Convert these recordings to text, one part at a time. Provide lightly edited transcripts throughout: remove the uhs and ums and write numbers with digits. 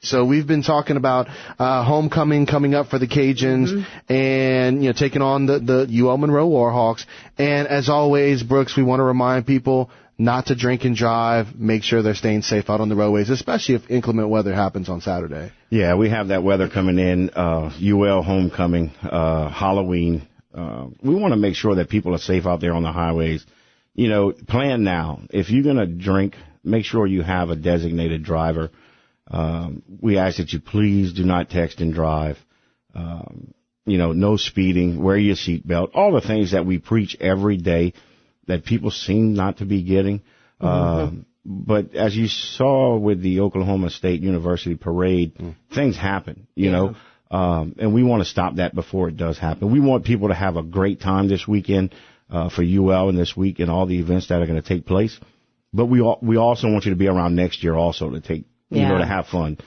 So we've been talking about homecoming coming up for the Cajuns and, taking on the UL Monroe Warhawks. And as always, Brooks, we want to remind people not to drink and drive. Make sure they're staying safe out on the roadways, especially if inclement weather happens on Saturday. Yeah, we have that weather coming in, UL homecoming, Halloween. We want to make sure that people are safe out there on the highways. Plan now. If you're going to drink, make sure you have a designated driver. We ask that you please do not text and drive. No speeding, wear your seatbelt, all the things that we preach every day that people seem not to be getting. But as you saw with the Oklahoma State University parade, things happen, and we want to stop that before it does happen. We want people to have a great time this weekend for UL and this week and all the events that are going to take place. But we also want you to be around next year also to take, to have fun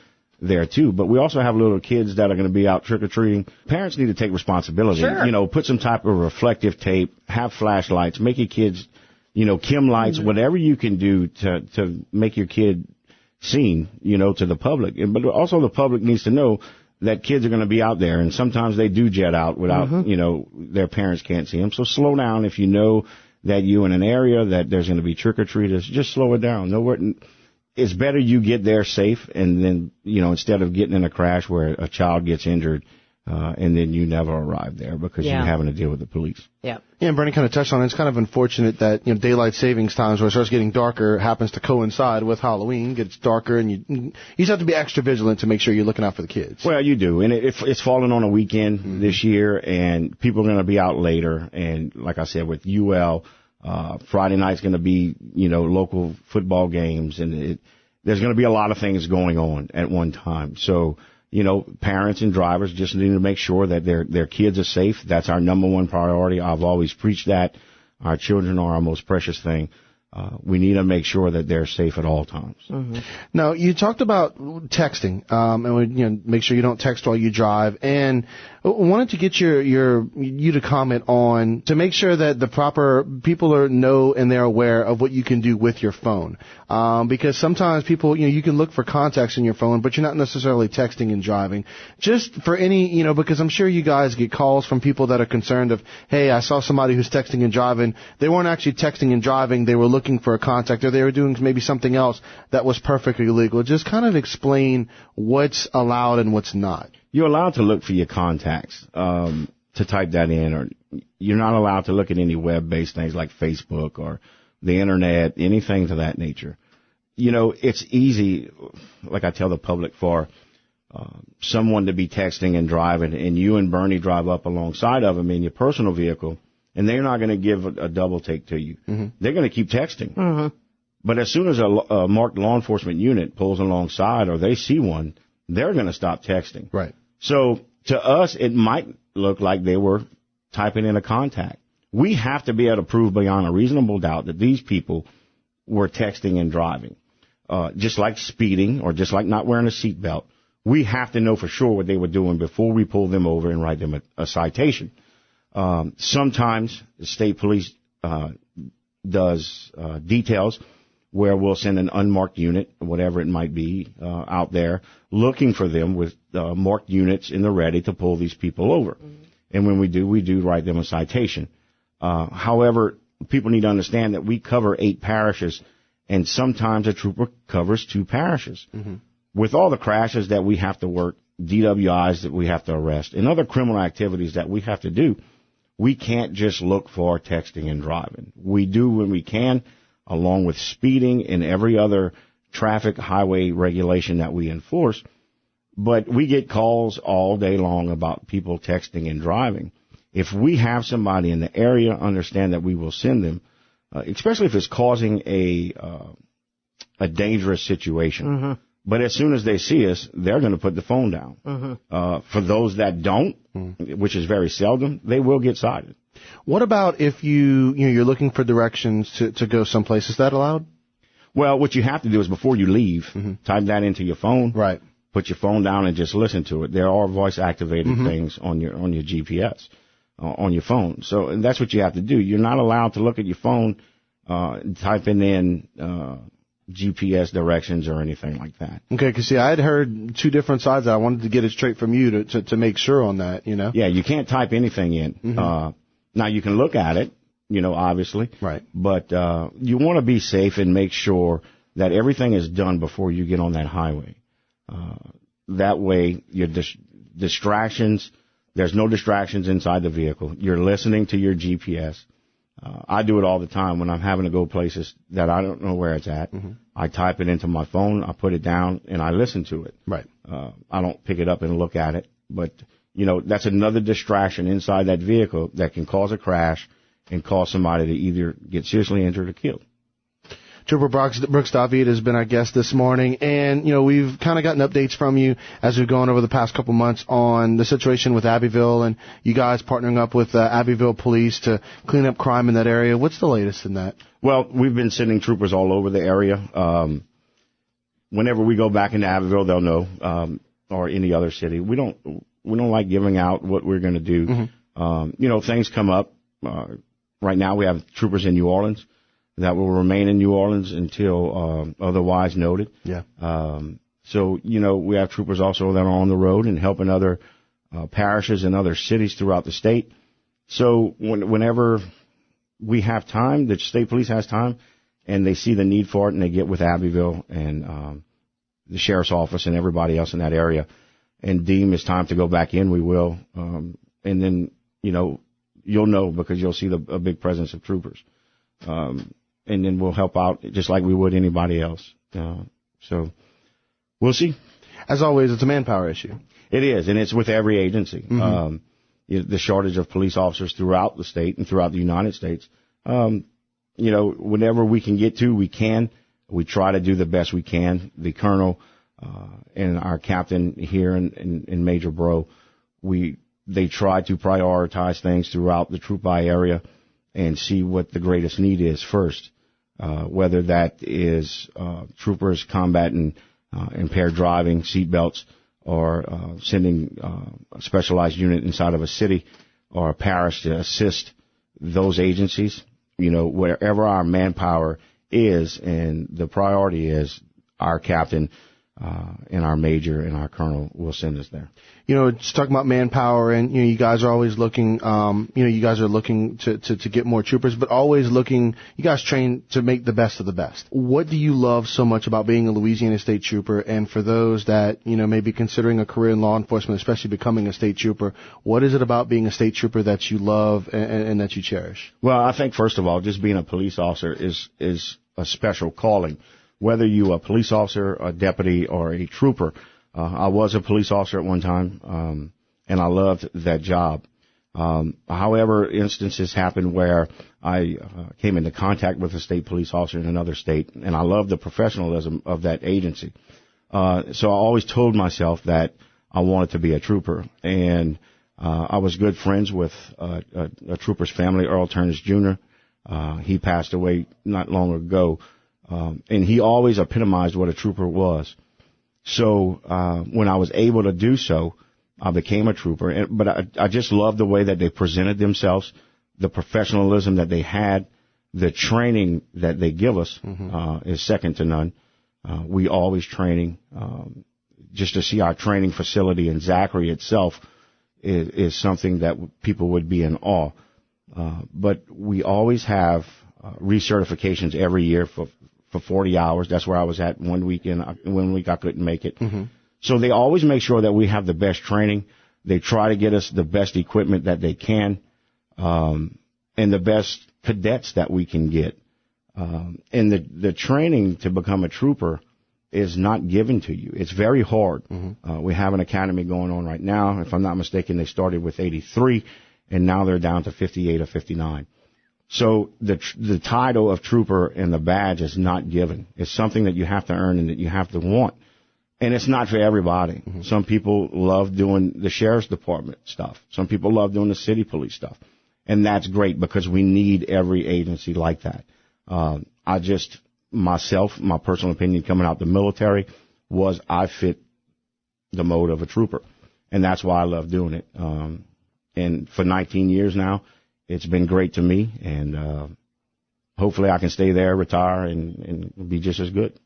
there too. But we also have little kids that are going to be out trick-or-treating. Parents need to take responsibility. Sure. Put some type of reflective tape, have flashlights, make your kids, chem lights, whatever you can do to make your kid seen, to the public. But also the public needs to know that kids are going to be out there, and sometimes they do jet out without, their parents can't see them. So slow down. If you know that you're in an area that there's going to be trick-or-treaters, just slow it down. It's better you get there safe, and then, instead of getting in a crash where a child gets injured, and then you never arrive there because you're having to deal with the police. Yeah, and Bernie kind of touched on it. It's kind of unfortunate that, daylight savings times where it starts getting darker happens to coincide with Halloween. It gets darker, and you just have to be extra vigilant to make sure you're looking out for the kids. Well, you do. And it's falling on a weekend this year, and people are going to be out later. And like I said, with UL, Friday night's going to be, local football games, and there's going to be a lot of things going on at one time. So, parents and drivers just need to make sure that their kids are safe. That's our number one priority. I've always preached that. Our children are our most precious thing. We need to make sure that they're safe at all times. Now, you talked about texting, and make sure you don't text while you drive. And I wanted to get you to comment on to make sure that the proper people know and they're aware of what you can do with your phone. Because sometimes people, you can look for contacts in your phone, but you're not necessarily texting and driving. Just for any, because I'm sure you guys get calls from people that are concerned of, hey, I saw somebody who's texting and driving. They weren't actually texting and driving. They were looking for a contact, or they were doing maybe something else that was perfectly legal. Just kind of explain what's allowed and what's not. You're allowed to look for your contacts, to type that in, or you're not allowed to look at any web-based things like Facebook or the internet, anything to that nature. It's easy, like I tell the public, for someone to be texting and driving, and you and Bernie drive up alongside of them in your personal vehicle, and they're not going to give a double take to you. They're going to keep texting. But as soon as a marked law enforcement unit pulls alongside or they see one, they're going to stop texting. Right. So to us, it might look like they were typing in a contact. We have to be able to prove beyond a reasonable doubt that these people were texting and driving. Just like speeding or just like not wearing a seatbelt, we have to know for sure what they were doing before we pull them over and write them a citation. Sometimes the state police does details where we'll send an unmarked unit, whatever it might be, out there looking for them with marked units in the ready to pull these people over. And when we do write them a citation. However, people need to understand that we cover 8 parishes, and sometimes a trooper covers 2 parishes. With all the crashes that we have to work, DWIs that we have to arrest, and other criminal activities that we have to do, we can't just look for texting and driving. We do when we can, along with speeding and every other traffic highway regulation that we enforce. But we get calls all day long about people texting and driving. If we have somebody in the area, understand that we will send them, especially if it's causing a dangerous situation. But as soon as they see us, they're going to put the phone down. For those that don't, which is very seldom, they will get cited. What about if you're looking for directions to go someplace? Is that allowed? Well, what you have to do is before you leave, type that into your phone. Right. Put your phone down and just listen to it. There are voice-activated things on your GPS, on your phone. So and that's what you have to do. You're not allowed to look at your phone typing in GPS directions or anything like that. Okay, because see, I had heard two different sides. I wanted to get it straight from you to make sure on that, you know? Yeah, you can't type anything in. Mm-hmm. Now, you can look at it, you know, obviously. Right. But you want to be safe and make sure that everything is done before you get on that highway. That way, your distractions, there's no distractions inside the vehicle. You're listening to your GPS. I do it all the time when I'm having to go places that I don't know where it's at. Mm-hmm. I type it into my phone, I put it down, and I listen to it. Right. I don't pick it up and look at it. But, you know, that's another distraction inside that vehicle that can cause a crash and cause somebody to either get seriously injured or killed. Trooper Brooks David has been our guest this morning, and, you know, we've kind of gotten updates from you as we've gone over the past couple months on the situation with Abbeville and you guys partnering up with Abbeville Police to clean up crime in that area. What's the latest in that? Well, we've been sending troopers all over the area. Whenever we go back into Abbeville, they'll know, or any other city. We don't like giving out what we're going to do. Mm-hmm. You know, things come up. Right now we have troopers in New Orleans that will remain in New Orleans until otherwise noted. Yeah. So, you know, we have troopers also that are on the road and helping other parishes and other cities throughout the state. So whenever we have time, the state police has time, and they see the need for it, and they get with Abbeville and the sheriff's office and everybody else in that area and deem it's time to go back in, we will. And then, you know, you'll know because you'll see a big presence of troopers. And then we'll help out just like we would anybody else. So we'll see. As always, it's a manpower issue. It is, and it's with every agency. Mm-hmm. The shortage of police officers throughout the state and throughout the United States. You know, whenever we can get to, we can. We try to do the best we can. The colonel and our captain here in Major Bro, they try to prioritize things throughout the Troop I area and see what the greatest need is first, whether that is troopers combating impaired driving, seatbelts, or sending a specialized unit inside of a city or a parish to assist those agencies. You know, wherever our manpower is, and the priority is our captain and our major and our colonel will send us there. You know, just talking about manpower, and, you know, you guys are always looking, you guys are looking to get more troopers, but always looking, you guys train to make the best of the best. What do you love so much about being a Louisiana State Trooper? And for those that, you know, may be considering a career in law enforcement, especially becoming a State Trooper, what is it about being a State Trooper that you love and that you cherish? Well, I think, first of all, just being a police officer is a special calling. Whether you're a police officer, a deputy, or a trooper. I was a police officer at one time, and I loved that job. However, instances happened where I came into contact with a state police officer in another state, and I loved the professionalism of that agency. So I always told myself that I wanted to be a trooper, and I was good friends with a trooper's family, Earl Turners Jr. He passed away not long ago. And he always epitomized what a trooper was. So when I was able to do so, I became a trooper. But I just loved the way that they presented themselves, the professionalism that they had, the training that they give us is second to none. We always training. Just to see our training facility in Zachary itself is something that people would be in awe. But we always have recertifications every year for 40 hours. That's where I was at one week I couldn't make it. Mm-hmm. So they always make sure that we have the best training. They try to get us the best equipment that they can, and the best cadets that we can get. And the training to become a trooper is not given to you. It's very hard. Mm-hmm. We have an academy going on right now. If I'm not mistaken, they started with 83, and now they're down to 58 or 59. So the title of trooper and the badge is not given. It's something that you have to earn and that you have to want. And it's not for everybody. Mm-hmm. Some people love doing the sheriff's department stuff. Some people love doing the city police stuff. And that's great because we need every agency like that. My personal opinion coming out the military was I fit the mode of a trooper. And that's why I love doing it. And for 19 years now, it's been great to me, and hopefully I can stay there, retire, and be just as good.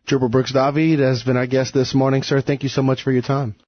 Trooper Brooks David has been our guest this morning, sir. Thank you so much for your time.